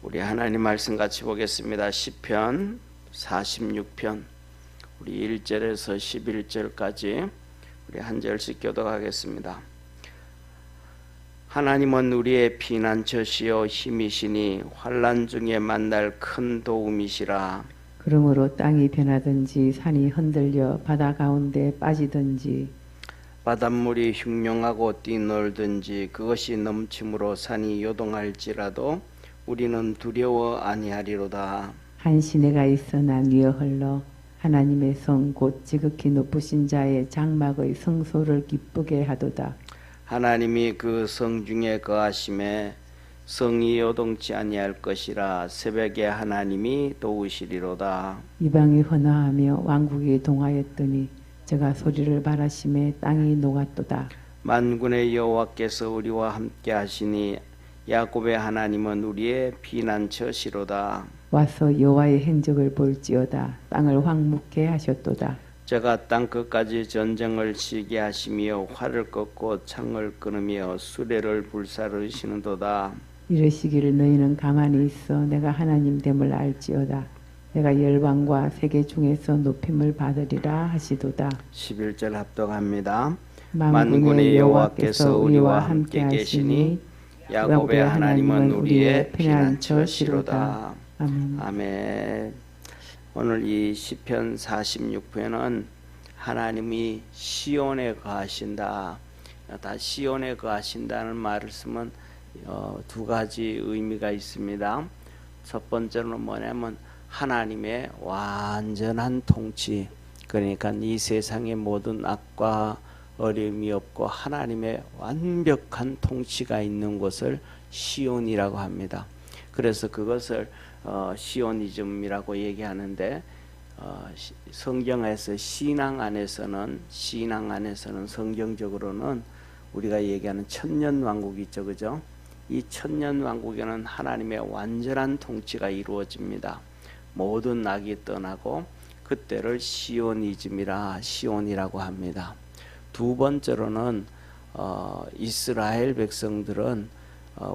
우리 하나님 말씀 같이 보겠습니다. 시편 46편 우리 1절에서 11절까지 우리 한 절씩 교독하겠습니다. 하나님은 우리의 피난처시요 힘이시니 환난 중에 만날 큰 도움이시라. 그러므로 땅이 변하든지 산이 흔들려 바다 가운데 빠지든지 바닷물이 흉룡하고 뛰놀든지 그것이 넘침으로 산이 요동할지라도 우리는 두려워 아니하리로다. 한 시내가 있어 난 위에 흘러 하나님의 성 곧 지극히 높으신 자의 장막의 성소를 기쁘게 하도다. 하나님이 그 성 중에 거하심에 성이 요동치 아니할 것이라. 새벽에 하나님이 도우시리로다. 이방이 헌화하며 왕국이 동하였더니 저가 소리를 바라심에 땅이 녹았도다. 만군의 여호와께서 우리와 함께 하시니 야곱의 하나님은 우리의 피난처시로다. 와서 여호와의 행적을 볼지어다. 땅을 황무케 하셨도다. 저가 땅 끝까지 전쟁을 치게 하시며 활을 꺾고 창을 끊으며 수레를 불사르시는도다. 이르시기를 너희는 가만히 있어 내가 하나님 됨을 알지어다. 내가 열방과 세계 중에서 높임을 받으리라 하시도다. 11절 합독합니다. 만군의 여호와께서 우리와 함께 계시니 야곱의 하나님은 우리의 피난처시로다. 아멘. 아멘. 오늘 이 시편 46편은 하나님이 시온에 거하신다. 다 시온에 거하신다는 말씀은 두 가지 의미가 있습니다. 첫 번째는 뭐냐면 하나님의 완전한 통치, 그러니까 이 세상의 모든 악과 어려움이 없고 하나님의 완벽한 통치가 있는 곳을 시온이라고 합니다. 그래서 그것을 시오니즘이라고 얘기하는데 성경에서 신앙 안에서는 성경적으로는 우리가 얘기하는 천년왕국이 있죠, 그죠? 이 천년왕국에는 하나님의 완전한 통치가 이루어집니다. 모든 악이 떠나고 그때를 시온이라고 합니다. 두 번째로는 이스라엘 백성들은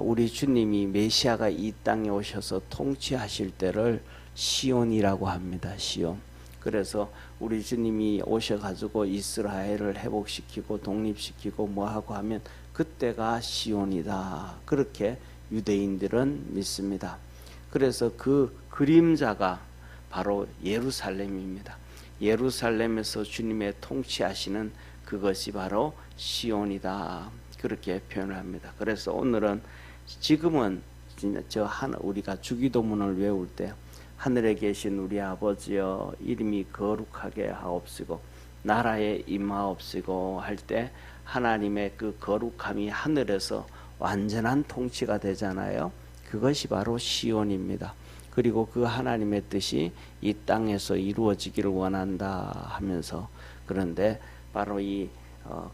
우리 주님이 메시아가 이 땅에 오셔서 통치하실 때를 시온이라고 합니다. 시온. 그래서 우리 주님이 오셔가지고 이스라엘을 회복시키고 독립시키고 뭐하고 하면 그때가 시온이다. 그렇게 유대인들은 믿습니다. 그래서 그 그림자가 바로 예루살렘입니다. 예루살렘에서 주님의 통치하시는 그것이 바로 시온이다. 그렇게 표현을 합니다. 그래서 오늘은 지금은 우리가 주기도문을 외울 때 하늘에 계신 우리 아버지여 이름이 거룩하게 하옵시고 나라에 임하옵시고 할 때 하나님의 그 거룩함이 하늘에서 완전한 통치가 되잖아요. 그것이 바로 시온입니다. 그리고 그 하나님의 뜻이 이 땅에서 이루어지기를 원한다 하면서, 그런데 바로 이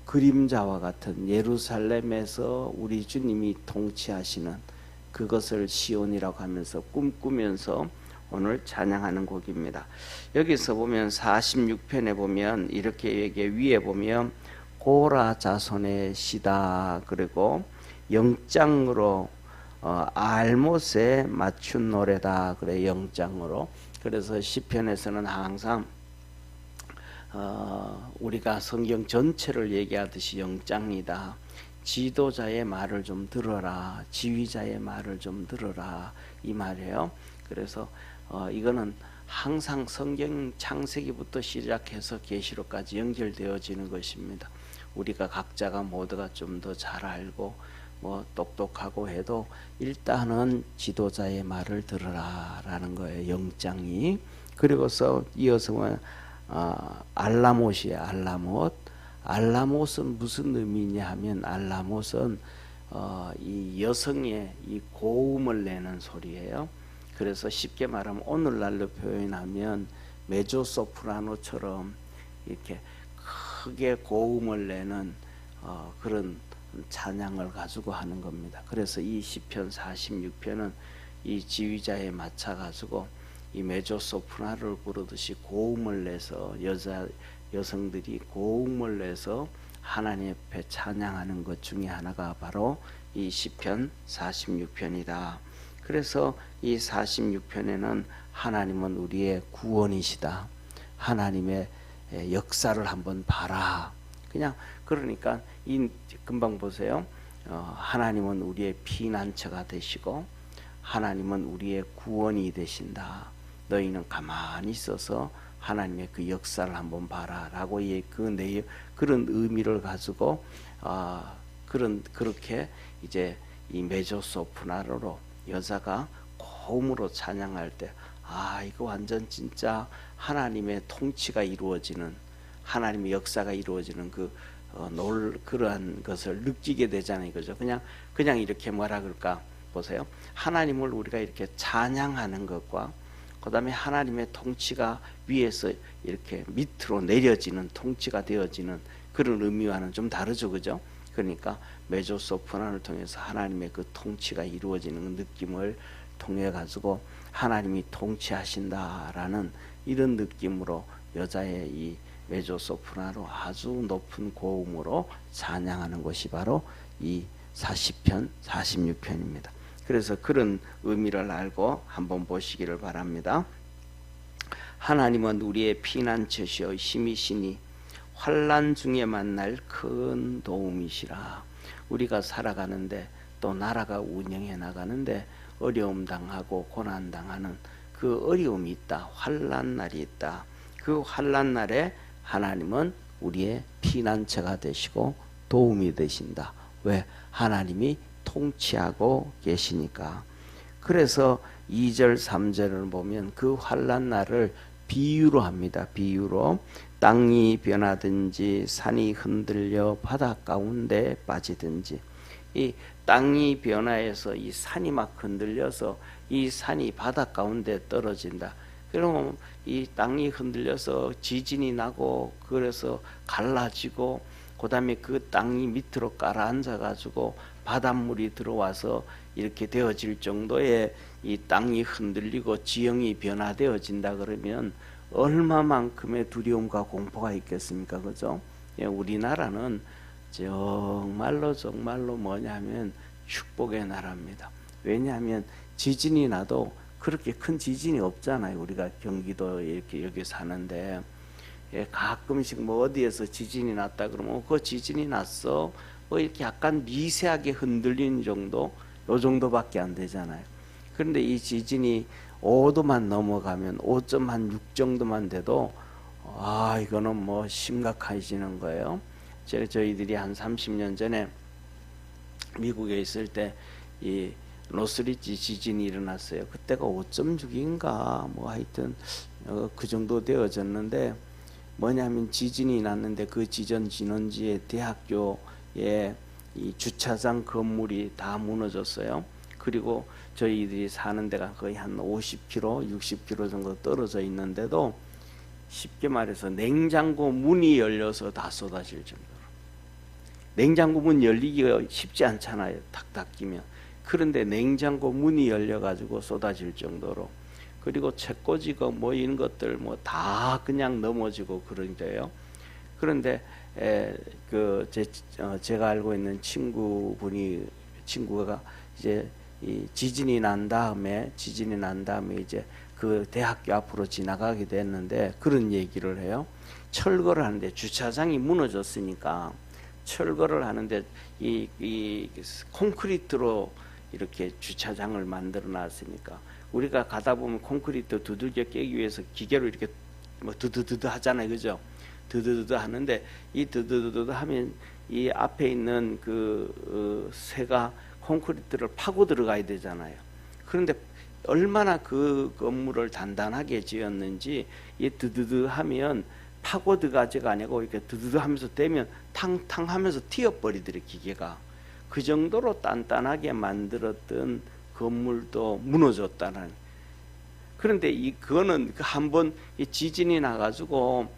그림자와 같은 예루살렘에서 우리 주님이 통치하시는 그것을 시온이라고 하면서 꿈꾸면서 오늘 찬양하는 곡입니다. 여기서 보면 46편에 보면 이렇게 얘기해. 위에 보면 고라 자손의 시다, 그리고 영장으로 알못에 맞춘 노래다, 그래. 영장으로. 그래서 시편에서는 항상 우리가 성경 전체를 얘기하듯이 영장이다. 지도자의 말을 좀 들어라, 지휘자의 말을 좀 들어라, 이 말이에요. 그래서 이거는 항상 성경 창세기부터 시작해서 계시록까지 연결되어지는 것입니다. 우리가 각자가 모두가 좀 더 잘 알고 뭐 똑똑하고 해도 일단은 지도자의 말을 들어라 라는 거예요, 영장이. 그리고서 이어서 뭐 알라못이에요. 알라못은 무슨 의미냐 하면 알라못은 이 여성의 이 고음을 내는 소리예요. 그래서 쉽게 말하면 오늘날로 표현하면 메조소프라노처럼 이렇게 크게 고음을 내는 그런 찬양을 가지고 하는 겁니다. 그래서 이 시편 46편은 이 지휘자에 맞춰 가지고 이 메조소프라노를 부르듯이 고음을 내서 여성들이 고음을 내서 하나님 앞에 찬양하는 것 중에 하나가 바로 이 시편 46편이다. 그래서 이 46편에는 하나님은 우리의 구원이시다. 하나님의 역사를 한번 봐라. 그냥 그러니까 이 금방 보세요. 하나님은 우리의 피난처가 되시고 하나님은 우리의 구원이 되신다. 너희는 가만히 있어서 하나님의 그 역사를 한번 봐라라고 그 내용 그런 의미를 가지고 그렇게 이제 이 메조소프라노로 여자가 고음으로 찬양할 때 이거 완전 진짜 하나님의 통치가 이루어지는 하나님의 역사가 이루어지는 그러한 것을 느끼게 되잖아요. 그죠? 그냥 이렇게 뭐라 그럴까 보세요. 하나님을 우리가 이렇게 찬양하는 것과 그다음에 하나님의 통치가 위에서 이렇게 밑으로 내려지는 통치가 되어지는 그런 의미와는 좀 다르죠. 그죠? 그러니까 메조소프라노를 통해서 하나님의 그 통치가 이루어지는 느낌을 통해 가지고 하나님이 통치하신다라는 이런 느낌으로 여자의 이 메조소프라노로 아주 높은 고음으로 찬양하는 것이 바로 이 40편, 46편입니다. 그래서 그런 의미를 알고 한번 보시기를 바랍니다. 하나님은 우리의 피난처시요 힘이시니 환난 중에 만날 큰 도움이시라. 우리가 살아가는데 또 나라가 운영해 나가는데 어려움 당하고 고난 당하는 그 어려움이 있다. 환난 날이 있다. 그 환난 날에 하나님은 우리의 피난처가 되시고 도움이 되신다. 왜? 하나님이 통치하고 계시니까. 그래서 2절 3절을 보면 그 환난 날을 비유로 합니다. 비유로 땅이 변하든지 산이 흔들려 바다 가운데 빠지든지 이 땅이 변화해서 이 산이 막 흔들려서 이 산이 바다 가운데 떨어진다. 그러면 이 땅이 흔들려서 지진이 나고 그래서 갈라지고 그다음에 그 땅이 밑으로 깔아앉아 가지고 바닷물이 들어와서 이렇게 되어질 정도의 이 땅이 흔들리고 지형이 변화되어진다 그러면 얼마만큼의 두려움과 공포가 있겠습니까? 그죠? 우리나라는 정말로 뭐냐면 축복의 나라입니다. 왜냐하면 지진이 나도 그렇게 큰 지진이 없잖아요. 우리가 경기도 이렇게 여기 사는데 가끔씩 뭐 어디에서 지진이 났다 그러면 그 지진이 났어 뭐 이렇게 약간 미세하게 흔들리는 정도 요 정도밖에 안 되잖아요. 그런데 이 지진이 5도만 넘어가면 5.6 정도만 돼도 이거는 뭐 심각해지는 거예요. 저희들이 한 30년 전에 미국에 있을 때 이 노스리지 지진이 일어났어요. 그때가 5.6인가 뭐 하여튼 그 정도 되어졌는데 뭐냐면 지진이 났는데 그 지진 진원지에 대학교에 이 주차장 건물이 다 무너졌어요. 그리고 저희들이 사는 데가 거의 한 50km, 60km 정도 떨어져 있는데도 쉽게 말해서 냉장고 문이 열려서 다 쏟아질 정도로. 냉장고 문 열리기가 쉽지 않잖아요. 탁탁 끼면. 그런데 냉장고 문이 열려가지고 쏟아질 정도로. 그리고 책꽂이가 뭐 이런 것들 뭐 다 그냥 넘어지고 그런데요. 그런데 제가 알고 있는 친구가 이제 이 지진이 난 다음에 이제 그 대학교 앞으로 지나가게 됐는데 그런 얘기를 해요. 철거를 하는데 주차장이 무너졌으니까 철거를 하는데 이 콘크리트로 이렇게 주차장을 만들어 놨으니까 우리가 가다 보면 콘크리트 두들겨 깨기 위해서 기계로 이렇게 뭐 드드드드 하잖아요. 그죠? 드드드드 하는데 이 드드드드 하면 이 앞에 있는 그 새가 콘크리트를 파고 들어가야 되잖아요. 그런데 얼마나 그 건물을 단단하게 지었는지 이 드드드 하면 파고 들어가지가 아니고 이렇게 드드드 하면서 되면 탕탕 하면서 튀어버리더래 기계가. 그 정도로 단단하게 만들었던 건물도 무너졌다는. 그런데 그거는 한번 지진이 나가지고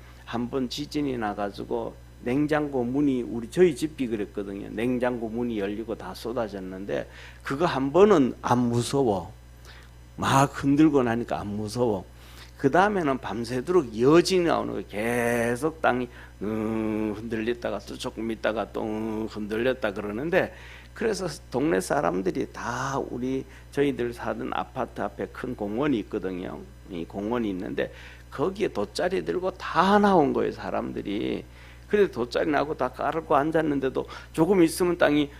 냉장고 문이 저희 집이 그랬거든요. 냉장고 문이 열리고 다 쏟아졌는데 그거 한 번은 안 무서워. 막 흔들고 나니까 안 무서워. 그 다음에는 밤새도록 여진이 나오는 거예요. 계속 땅이 흔들렸다가 또 조금 있다가 또 흔들렸다 그러는데 그래서 동네 사람들이 다 저희들 사는 아파트 앞에 큰 공원이 있거든요. 이 공원이 있는데 거기에 돗자리 들고 다 나온 거예요, 사람들이. 그래서 돗자리 나고 다 깔고 앉았는데도 조금 있으면 땅이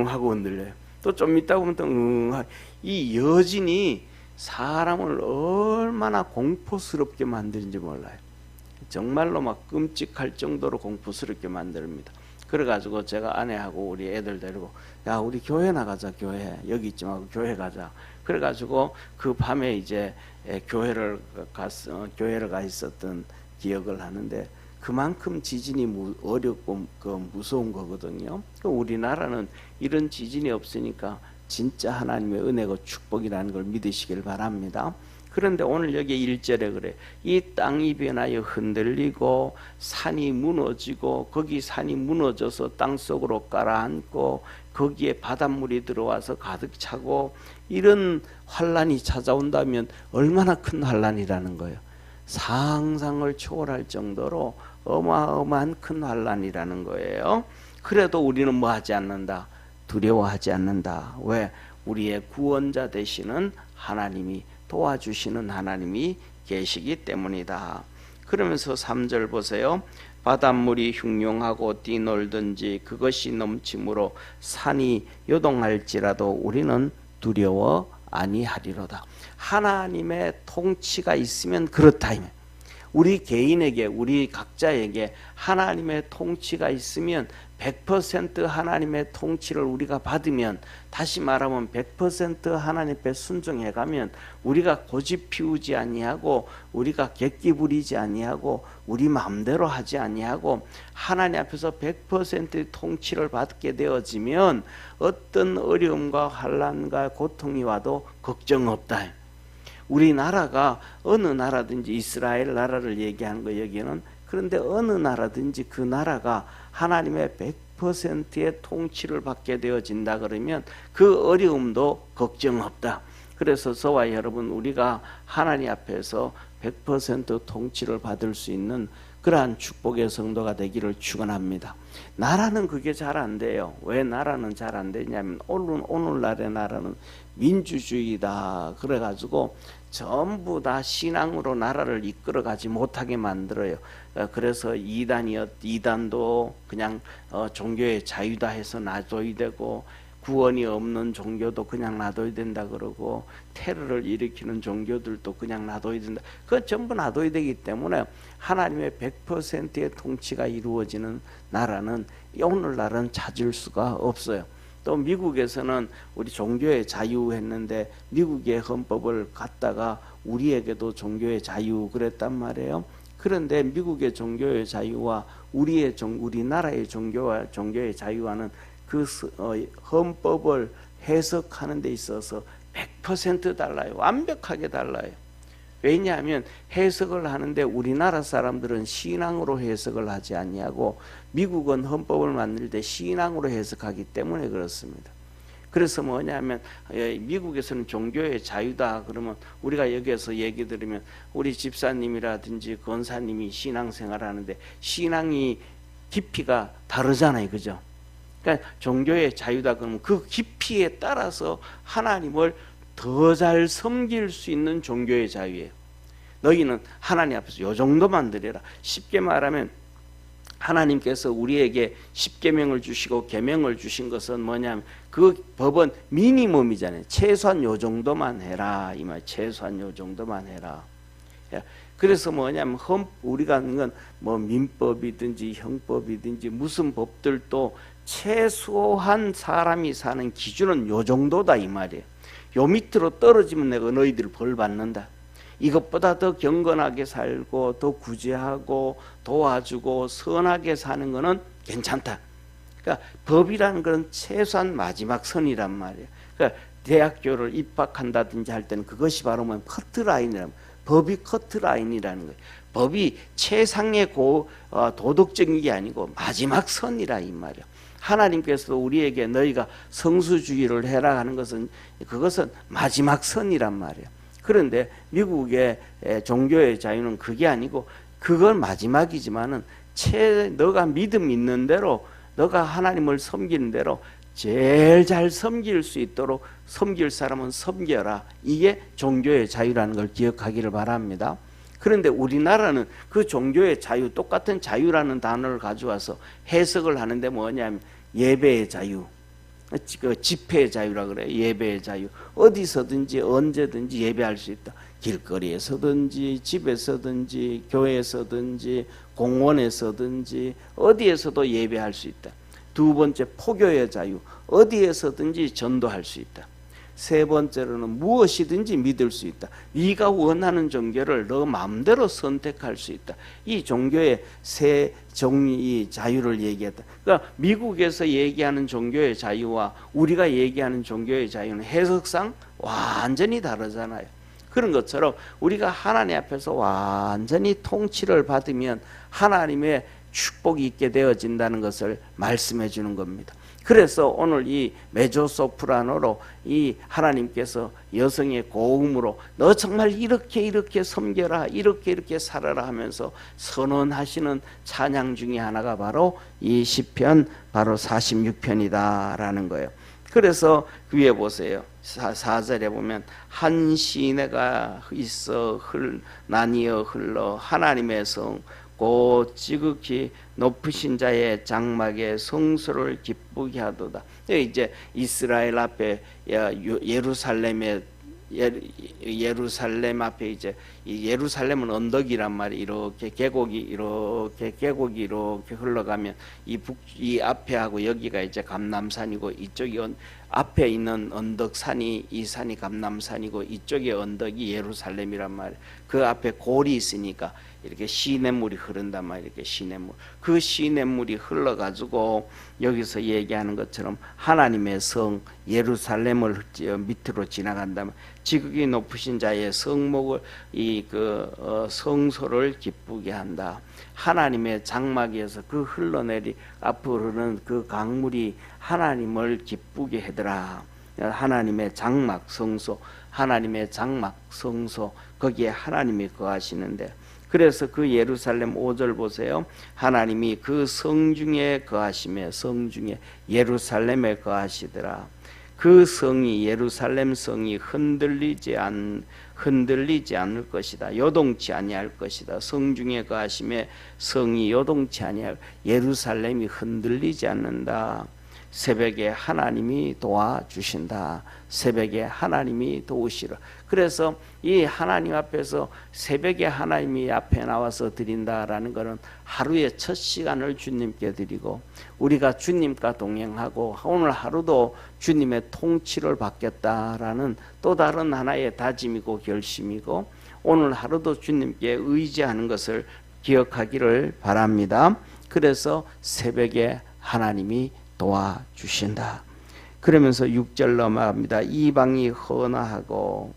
하고 흔들려요. 또 좀 있다 보면 또 이 여진이 사람을 얼마나 공포스럽게 만드는지 몰라요. 정말로 막 끔찍할 정도로 공포스럽게 만듭니다. 그래가지고 제가 아내하고 우리 애들 데리고 야 우리 교회 나가자, 교회 여기 있지 말고 교회 가자. 그래가지고 그 밤에 이제 교회를 가 있었던 기억을 하는데 그만큼 지진이 어렵고 무서운 거거든요. 우리나라는 이런 지진이 없으니까 진짜 하나님의 은혜고 축복이라는 걸 믿으시길 바랍니다. 그런데 오늘 여기 1절에 그래. 이 땅이 변하여 흔들리고 산이 무너지고 거기 산이 무너져서 땅속으로 가라앉고 거기에 바닷물이 들어와서 가득 차고 이런 환란이 찾아온다면 얼마나 큰 환란이라는 거예요. 상상을 초월할 정도로 어마어마한 큰 환란이라는 거예요. 그래도 우리는 뭐 하지 않는다? 두려워하지 않는다. 왜? 우리의 구원자 되시는 하나님이 도와주시는 하나님이 계시기 때문이다. 그러면서 3절 보세요. 바닷물이 흉용하고 뛰놀든지 그것이 넘침으로 산이 요동할지라도 우리는 두려워 아니하리로다. 하나님의 통치가 있으면 그렇다. 우리 개인에게 우리 각자에게 하나님의 통치가 있으면 100% 하나님의 통치를 우리가 받으면, 다시 말하면 100% 하나님 앞에 순종해가면 우리가 고집 피우지 아니하고 우리가 객기 부리지 아니하고 우리 마음대로 하지 아니하고 하나님 앞에서 100% 통치를 받게 되어지면 어떤 어려움과 환난과 고통이 와도 걱정 없다. 우리나라가 어느 나라든지 이스라엘 나라를 얘기하는 거 여기는, 그런데 어느 나라든지 그 나라가 하나님의 100%의 통치를 받게 되어진다 그러면 그 어려움도 걱정 없다. 그래서 저와 여러분 우리가 하나님 앞에서 100% 통치를 받을 수 있는 그러한 축복의 성도가 되기를 축원합니다. 나라는 그게 잘 안 돼요. 왜 나라는 잘 안 되냐면 오늘날의 나라는 민주주의다. 그래가지고 전부 다 신앙으로 나라를 이끌어가지 못하게 만들어요. 그래서 이단도 그냥 종교의 자유다 해서 놔둬야 되고, 구원이 없는 종교도 그냥 놔둬야 된다 그러고, 테러를 일으키는 종교들도 그냥 놔둬야 된다. 그건 전부 놔둬야 되기 때문에 하나님의 100%의 통치가 이루어지는 나라는 오늘날은 찾을 수가 없어요. 또 미국에서는 우리 종교의 자유 했는데 미국의 헌법을 갖다가 우리에게도 종교의 자유 그랬단 말이에요. 그런데 미국의 종교의 자유와 우리나라의 종교의 자유와는 그 헌법을 해석하는 데 있어서 100% 달라요. 완벽하게 달라요. 왜냐하면 해석을 하는데 우리나라 사람들은 신앙으로 해석을 하지 아니하고 미국은 헌법을 만들 때 신앙으로 해석하기 때문에 그렇습니다. 그래서 뭐냐면 미국에서는 종교의 자유다 그러면 우리가 여기에서 얘기 들으면 우리 집사님이라든지 권사님이 신앙생활하는데 신앙이 깊이가 다르잖아요. 그죠? 그러니까 종교의 자유다 그러면 그 깊이에 따라서 하나님을 더 잘 섬길 수 있는 종교의 자유예요. 너희는 하나님 앞에서 요 정도만 드려라. 쉽게 말하면 하나님께서 우리에게 십계명을 주시고 계명을 주신 것은 뭐냐면 그 법은 미니멈이잖아요. 최소한 요 정도만 해라 이 말. 최소한 요 정도만 해라. 그래서 뭐냐면 우리가 하는 건 뭐 민법이든지 형법이든지 무슨 법들도 최소한 사람이 사는 기준은 요 정도다 이 말이에요. 요 밑으로 떨어지면 내가 너희들 벌 받는다. 이것보다 더 경건하게 살고 더 구제하고 도와주고 선하게 사는 거는 괜찮다. 그러니까 법이라는 것은 최소한 마지막 선이란 말이에요. 그러니까 대학교를 입학한다든지 할 때는 그것이 바로 뭐 커트라인이라는, 법이 커트라인이라는 거예요. 법이 최상의 도덕적인 게 아니고 마지막 선이라 이 말이에요. 하나님께서 우리에게 너희가 성수주의를 해라 하는 것은 그것은 마지막 선이란 말이에요. 그런데 미국의 종교의 자유는 그게 아니고 그건 마지막이지만은 너가 믿음 있는 대로 너가 하나님을 섬기는 대로 제일 잘 섬길 수 있도록 섬길 사람은 섬겨라. 이게 종교의 자유라는 걸 기억하기를 바랍니다. 그런데 우리나라는 그 종교의 자유, 똑같은 자유라는 단어를 가져와서 해석을 하는데 뭐냐면 예배의 자유, 그 집회의 자유라 그래요. 예배의 자유. 어디서든지 언제든지 예배할 수 있다. 길거리에서든지 집에서든지 교회에서든지 공원에서든지 어디에서도 예배할 수 있다. 두 번째, 포교의 자유. 어디에서든지 전도할 수 있다. 세 번째로는 무엇이든지 믿을 수 있다. 네가 원하는 종교를 너 마음대로 선택할 수 있다. 이 종교의 세 종이 자유를 얘기했다. 그러니까 미국에서 얘기하는 종교의 자유와 우리가 얘기하는 종교의 자유는 해석상 완전히 다르잖아요. 그런 것처럼 우리가 하나님 앞에서 완전히 통치를 받으면 하나님의 축복이 있게 되어진다는 것을 말씀해 주는 겁니다. 그래서 오늘 이 메조소프라노로 이 하나님께서 여성의 고음으로 너 정말 이렇게 섬겨라, 이렇게 살아라 하면서 선언하시는 찬양 중에 하나가 바로 이 시편 바로 46편이다라는 거예요. 그래서 위에 보세요. 4절에 보면 한 시내가 있어 나뉘어 흘러 하나님의 성 곧 지극히 높으신 자의 장막에 성소를 기쁘게 하도다. 이제 이스라엘 앞에 예루살렘 앞에 이제 이 예루살렘은 언덕이란 말이 이렇게 계곡이 흘러가면 이 앞에하고 여기가 이제 감람산이고 이쪽이 앞에 있는 언덕산이 이 산이 감람산이고 이쪽의 언덕이 예루살렘이란 말이에요. 그 앞에 골이 있으니까 이렇게 시냇물이 흐른단 말이에요. 이렇게 시냇물. 그 시냇물이 흘러가지고 여기서 얘기하는 것처럼 하나님의 성 예루살렘을 밑으로 지나간다면 지극히 높으신 자의 성목을 성소를 기쁘게 한다. 하나님의 장막에서 그 흘러내리 앞으로 흐르는 그 강물이 하나님을 기쁘게 하더라. 하나님의 장막 성소, 하나님의 장막 성소, 거기에 하나님이 거하시는데, 그래서 그 예루살렘 5절 보세요. 하나님이 그 성중에 거하시며 성중에 예루살렘에 거하시더라. 그 성이 예루살렘 성이 흔들리지 않을 것이다. 요동치 아니할 것이다. 성중에 거하시며 성이 요동치 아니할, 예루살렘이 흔들리지 않는다. 새벽에 하나님이 도와주신다. 새벽에 하나님이 도우시라. 그래서 이 하나님 앞에서 새벽에 하나님이 앞에 나와서 드린다라는 것은 하루의 첫 시간을 주님께 드리고 우리가 주님과 동행하고 오늘 하루도 주님의 통치를 받겠다라는 또 다른 하나의 다짐이고 결심이고 오늘 하루도 주님께 의지하는 것을 기억하기를 바랍니다. 그래서 새벽에 하나님이 도와주신다. 그러면서 6절 넘어갑니다. 이방이 헌화하고,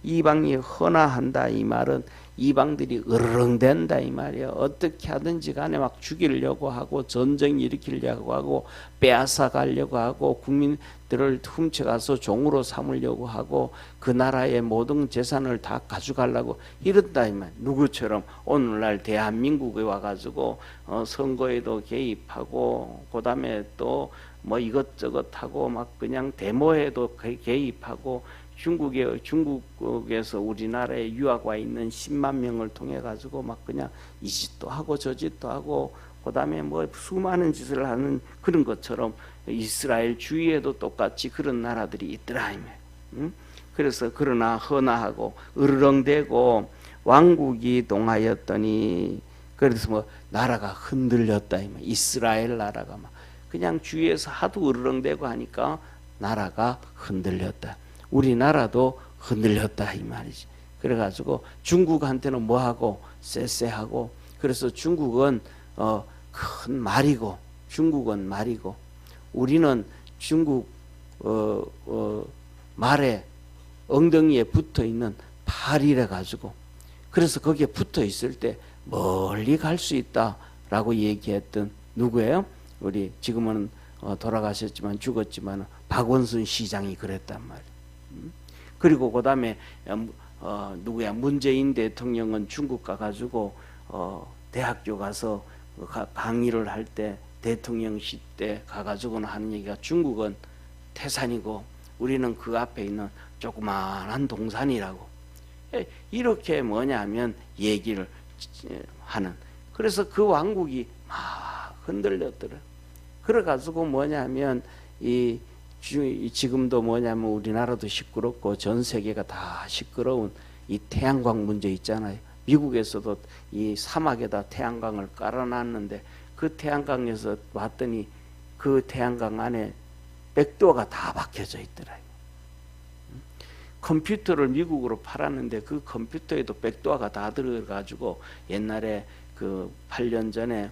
이방이 헌화한다 이 말은 이방들이 으르렁댄다 이 말이에요. 어떻게 하든지 간에 막 죽이려고 하고 전쟁 일으키려고 하고 빼앗아 가려고 하고 국민들을 훔쳐가서 종으로 삼으려고 하고 그 나라의 모든 재산을 다 가져가려고 이런다 이 말. 누구처럼 오늘날 대한민국에 와가지고 선거에도 개입하고 그다음에 또 뭐 이것저것 하고 막 그냥 데모에도 개입하고 중국에서 우리나라에 유학 와 있는 10만 명을 통해 가지고 막 그냥 이 짓도 하고 저 짓도 하고 그다음에 뭐 수많은 짓을 하는 그런 것처럼 이스라엘 주위에도 똑같이 그런 나라들이 있더라. 그래서 그러나 헌화하고 으르렁대고 왕국이 동하였더니 그래서 뭐 나라가 흔들렸다. 이스라엘 나라가 막 그냥 주위에서 하도 으르렁대고 하니까 나라가 흔들렸다. 우리나라도 흔들렸다 이 말이지. 그래가지고 중국한테는 뭐하고 쎄쎄하고 그래서 중국은 큰 말이고 중국은 말이고 우리는 중국 말에 엉덩이에 붙어있는 팔이래 가지고 그래서 거기에 붙어 있을 때 멀리 갈 수 있다라고 얘기했던 누구예요? 우리 지금은 돌아가셨지만 죽었지만 박원순 시장이 그랬단 말이에요. 그리고 그 다음에 누구야 문재인 대통령은 중국 가가지고 대학교 가서 강의를 할 때 대통령실 때 가가지고는 하는 얘기가 중국은 태산이고 우리는 그 앞에 있는 조그마한 동산이라고 이렇게 뭐냐면 얘기를 하는. 그래서 그 왕국이 막 흔들렸더라. 그래가지고 뭐냐면 지금도 뭐냐면 우리나라도 시끄럽고 전 세계가 다 시끄러운 이 태양광 문제 있잖아요. 미국에서도 이 사막에다 태양광을 깔아놨는데 그 태양광에서 봤더니 그 태양광 안에 백도어가 다 박혀져 있더라고요. 컴퓨터를 미국으로 팔았는데 그 컴퓨터에도 백도어가 다 들어가지고 옛날에 그 8년 전에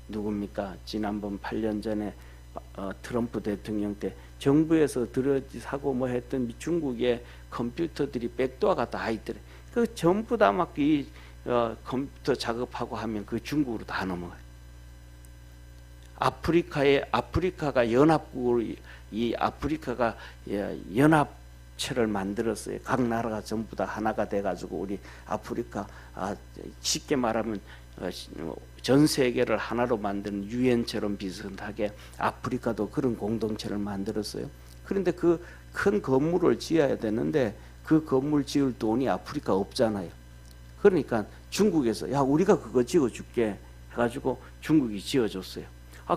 누굽니까? 지난번 8년 전에 트럼프 대통령 때 정부에서 들어사고 뭐 했던 중국의 컴퓨터들이 백도어가 다 있더래. 그 전부 다 막 이 컴퓨터 작업하고 하면 그 중국으로 다 넘어가요. 아프리카가 연합국으로 이 아프리카가 연합체를 만들었어요. 각 나라가 전부 다 하나가 돼가지고 우리 아프리카 쉽게 말하면 전 세계를 하나로 만드는 유엔처럼 비슷하게 아프리카도 그런 공동체를 만들었어요. 그런데 그 큰 건물을 지어야 되는데 그 건물 지을 돈이 아프리카 없잖아요. 그러니까 중국에서 야 우리가 그거 지어줄게 해가지고 중국이 지어줬어요.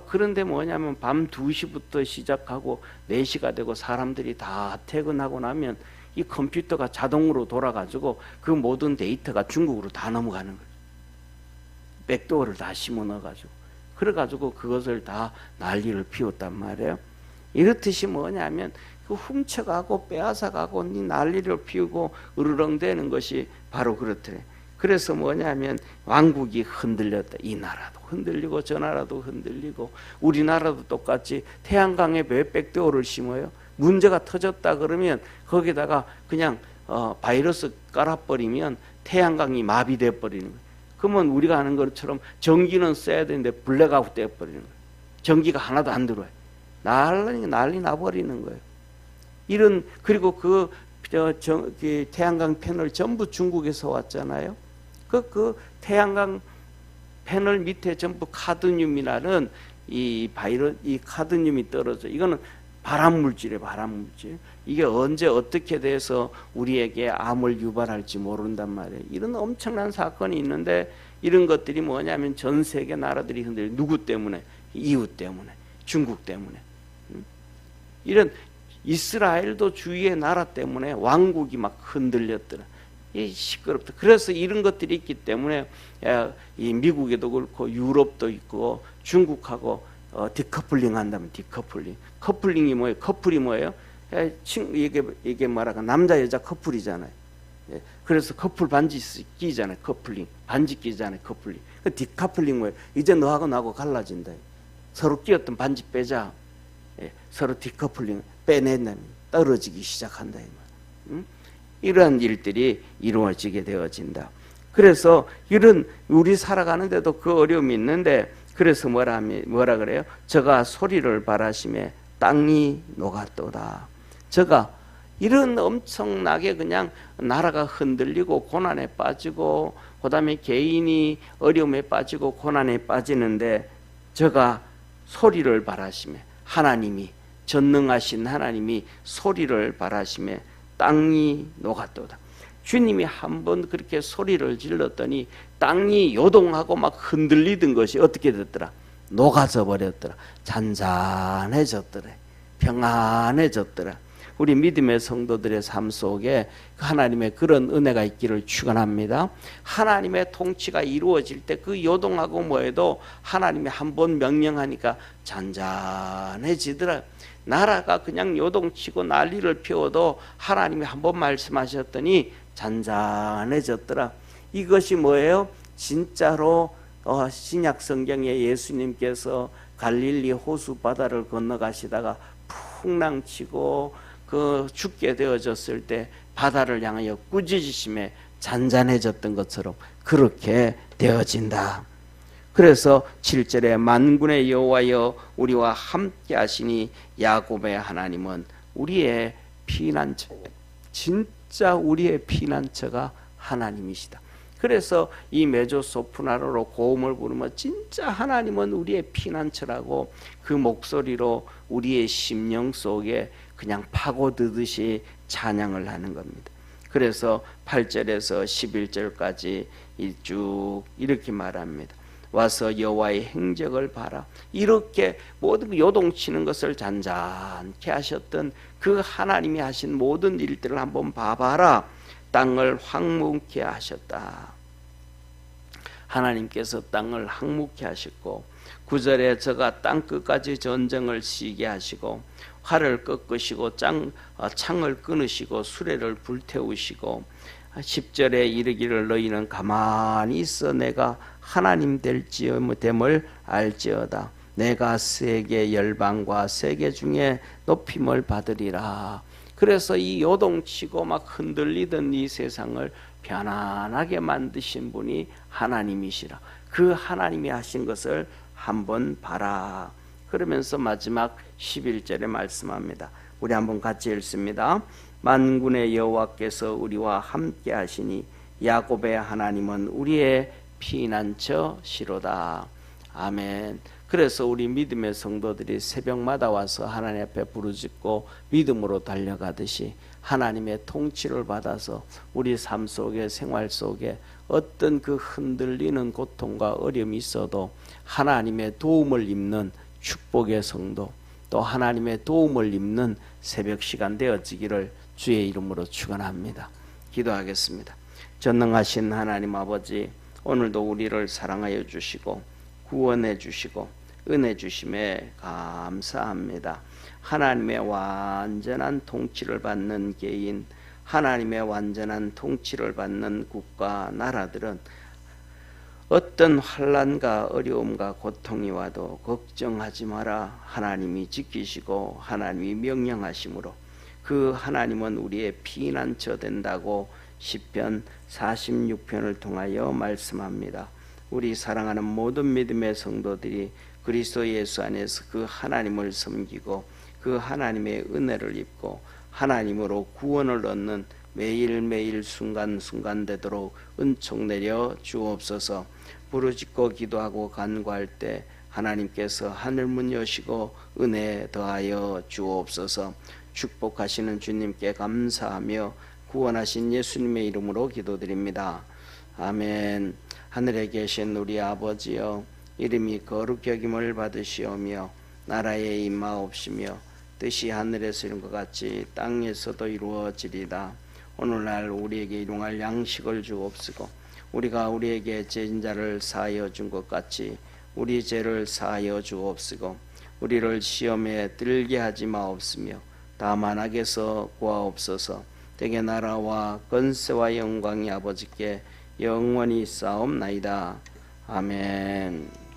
그런데 뭐냐면 밤 2시부터 시작하고 4시가 되고 사람들이 다 퇴근하고 나면 이 컴퓨터가 자동으로 돌아가지고 그 모든 데이터가 중국으로 다 넘어가는 거예요. 백도어를 다 심어 넣어가지고. 그래가지고 그것을 다 난리를 피웠단 말이에요. 이렇듯이 뭐냐면 그 훔쳐가고 빼앗아가고 난리를 피우고 으르렁대는 것이 바로 그렇더래. 그래서 뭐냐면 왕국이 흔들렸다. 이 나라도 흔들리고 저 나라도 흔들리고 우리나라도 똑같이 태양광에 왜 백도어를 심어요? 문제가 터졌다 그러면 거기다가 그냥 바이러스 깔아버리면 태양광이 마비돼 버리는 거예요. 그러면 우리가 아는 것처럼 전기는 써야 되는데 블랙아웃 돼버리는 거예요. 전기가 하나도 안 들어와요. 난리 나버리는 거예요. 그리고 그 태양광 패널 전부 중국에서 왔잖아요. 그 태양광 패널 밑에 전부 카드뮴이라는 이 카드뮴이 떨어져. 이거는 발암물질이에요. 발암물질. 이게 언제 어떻게 돼서 우리에게 암을 유발할지 모른단 말이에요. 이런 엄청난 사건이 있는데 이런 것들이 뭐냐면 전 세계 나라들이 흔들려. 누구 때문에? 이웃 때문에. 중국 때문에. 이런 이스라엘도 주위의 나라 때문에 왕국이 막 흔들렸더라. 시끄럽다. 그래서 이런 것들이 있기 때문에 이 미국에도 그렇고 유럽도 있고 중국하고 디커플링 한다면 디커플링. 커플링이 뭐예요? 커플이 뭐예요? 이게 뭐랄까 남자 여자 커플이잖아요. 그래서 커플 반지 끼잖아요. 커플링 반지 끼잖아요. 커플링. 디커플링 뭐예요? 이제 너하고 나하고 갈라진다. 서로 끼었던 반지 빼자. 서로 디커플링 빼낸다면 떨어지기 시작한다. 이러한 일들이 이루어지게 되어진다. 그래서 이런 우리 살아가는데도 그 어려움이 있는데 그래서 뭐라 그래요? 저가 소리를 바라심에 땅이 녹았도다. 저가 이런 엄청나게 그냥 나라가 흔들리고 고난에 빠지고 그다음에 개인이 어려움에 빠지고 고난에 빠지는데 저가 소리를 바라심에 하나님이 전능하신 하나님이 소리를 바라심에 땅이 녹았도다. 주님이 한번 그렇게 소리를 질렀더니 땅이 요동하고 막 흔들리던 것이 어떻게 됐더라? 녹아져 버렸더라. 잔잔해졌더라. 평안해졌더라. 우리 믿음의 성도들의 삶 속에 하나님의 그런 은혜가 있기를 축원합니다. 하나님의 통치가 이루어질 때 그 요동하고 뭐해도 하나님이 한번 명령하니까 잔잔해지더라. 나라가 그냥 요동치고 난리를 피워도 하나님이 한번 말씀하셨더니 잔잔해졌더라. 이것이 뭐예요? 진짜로 신약 성경에 예수님께서 갈릴리 호수 바다를 건너가시다가 풍랑치고 죽게 되어졌을 때 바다를 향하여 꾸짖으심에 잔잔해졌던 것처럼 그렇게 되어진다. 그래서 7절에 만군의 여호와여 우리와 함께 하시니 야곱의 하나님은 우리의 피난처, 진짜 우리의 피난처가 하나님이시다. 그래서 이 메조소프라노로 고음을 부르면 진짜 하나님은 우리의 피난처라고 그 목소리로 우리의 심령 속에 그냥 파고드듯이 찬양을 하는 겁니다. 그래서 8절에서 11절까지 쭉 이렇게 말합니다. 와서 여호와의 행적을 봐라. 이렇게 모든 요동치는 것을 잔잔케 하셨던 그 하나님이 하신 모든 일들을 한번 봐봐라. 땅을 황무케 하셨다. 하나님께서 땅을 황무케 하셨고 9절에 저가 땅 끝까지 전쟁을 시게 하시고 활을 꺾으시고 창을 끊으시고 수레를 불태우시고 10절에 이르기를 너희는 가만히 있어 내가 하나님 됨을 알지어다. 내가 세계 열방과 세계 중에 높임을 받으리라. 그래서 이 요동치고 막 흔들리던 이 세상을 편안하게 만드신 분이 하나님이시라. 그 하나님이 하신 것을 한번 봐라. 그러면서 마지막 11절에 말씀합니다. 우리 한번 같이 읽습니다. 만군의 여호와께서 우리와 함께 하시니 야곱의 하나님은 우리의 피난처시로다. 아멘. 그래서 우리 믿음의 성도들이 새벽마다 와서 하나님 앞에 부르짖고 믿음으로 달려가듯이 하나님의 통치를 받아서 우리 삶 속에 생활 속에 어떤 그 흔들리는 고통과 어려움이 있어도 하나님의 도움을 입는 축복의 성도, 또 하나님의 도움을 입는 새벽 시간 되어지기를 주의 이름으로 축원합니다. 기도하겠습니다. 전능하신 하나님 아버지, 오늘도 우리를 사랑하여 주시고 구원해 주시고 은혜 주심에 감사합니다. 하나님의 완전한 통치를 받는 개인, 하나님의 완전한 통치를 받는 국가, 나라들은 어떤 환난과 어려움과 고통이 와도 걱정하지 마라. 하나님이 지키시고 하나님이 명령하심으로 그 하나님은 우리의 피난처 된다고 시편 46편을 통하여 말씀합니다. 우리 사랑하는 모든 믿음의 성도들이 그리스도 예수 안에서 그 하나님을 섬기고 그 하나님의 은혜를 입고 하나님으로 구원을 얻는 매일매일 순간순간 되도록 은총 내려 주옵소서. 부르짖고 기도하고 간구할 때 하나님께서 하늘문 여시고 은혜 더하여 주옵소서. 축복하시는 주님께 감사하며 구원하신 예수님의 이름으로 기도드립니다. 아멘. 하늘에 계신 우리 아버지여, 이름이 거룩히 여김을 받으시오며 나라에 임하옵시며 뜻이 하늘에서 이룬 것 같이 땅에서도 이루어지리다. 오늘날 우리에게 일용할 양식을 주옵시고 우리가 우리에게 죄진 자를 사하여 준 것 같이 우리 죄를 사하여 주옵시고 우리를 시험에 들게 하지 마옵시며 다만 악에서 구하옵소서. 대개 나라와 권세와 영광이 아버지께 영원히 싸움나이다. 아멘.